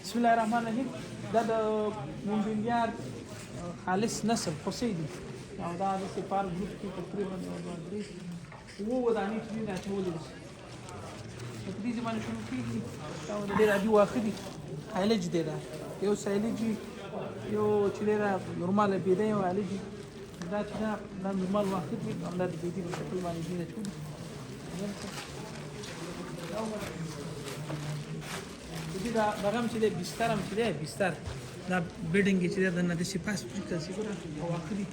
بسم الله الرحمن الرحیم. دا د مونډینګیار خالص نسل خوسي دي او دا د سپار ګروپ کې تقریبا وو ودانې چې نه اچولې دي په دې ځمانه شنو کېږي دا د ډېر عادي واخه دي علاج دی دا یو سایلجي یو چې دا نورمال بيدای او علاج دا چې دا نورمال واخه دي دا د بيدی په شکل باندې دي نه چولې دا بغم چې د بستر هم چې دی بستر دا بیډینګ چې دی د نه د سپاس پریکل سی ګره او اخلي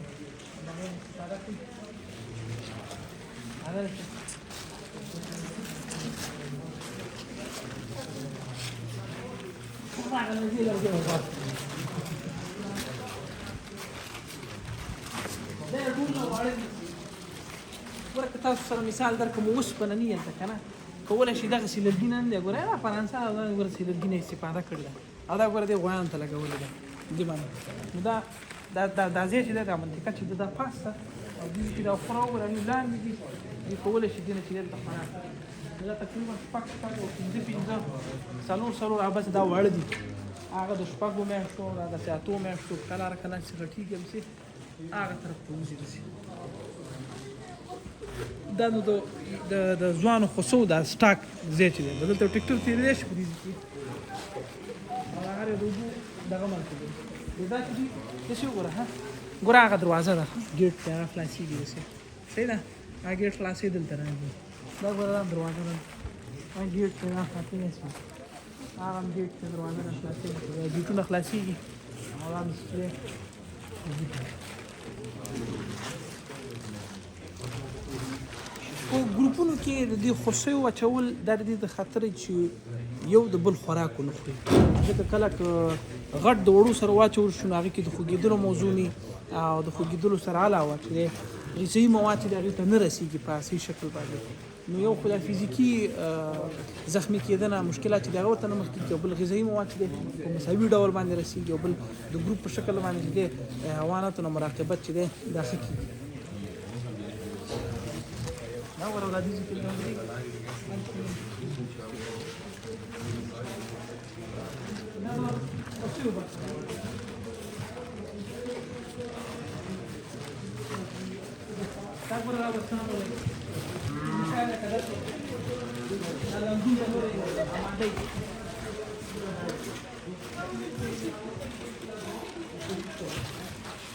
دا دا کوي هغه هغه نه دی لږه دا ټول نو وړي ورته تاسو سره مثال درکوم اوس په نه نه کنه کولای شي دغه سیلګین نه ګورای را فرانسه دا ګور سیلګین استفاده کړل او دا ګور دی غوان ته لګولې ده دی باندې دا ځای چې دا منطقه چې دا پاسه او دې چې دا فراو ورني لاندې دي کولای شي دنه چې دا خانه دا تقریبا پاک او پنځه سالو بس دا وړ دي هغه د شپږو مې شو دا ساتو مې شو کله چې غټیږي هم سي هغه طرف ته وځي دا نو د ځوانو خصو دا سټاک زی چې دی دلته ټیکټر تیرې شي په دې کې هغه دوی دغه مانته دی دا چې څه وګوره ها ګوره هغه دروازه ده ګیټ ته خلاصي دي څه صحیح ده هغه ګیټ خلاصي دلته راځي دا ګوره دروازه ده هغه ګیټ ته خلاصي نه شي هغه ګیټ ته دروازه نه خلاصي دي ګیټونه خلاصي دي هغه مستری او ګروپونو کې د دې خوشي او چول د دې خطر چې یو د بل خوراک نه خوري ځکه کله غټ د وړو سره واچول شو هغه کې د خوګیدلو موضوع نه او د خوګیدلو سره علاوه چې غذایی مواد د هغه ته نه رسیږي په اصلي شکل باندې نو یو خدای فزیکی زخمی کېدنه مشکلات چې دغه ته نه مخکې کې بل غذایی مواد چې په مساوي ډول باندې رسیږي او بل د ګروپ په شکل باندې د حیواناتو مراقبت چې ده داخلي ahora la dice que no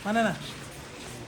mana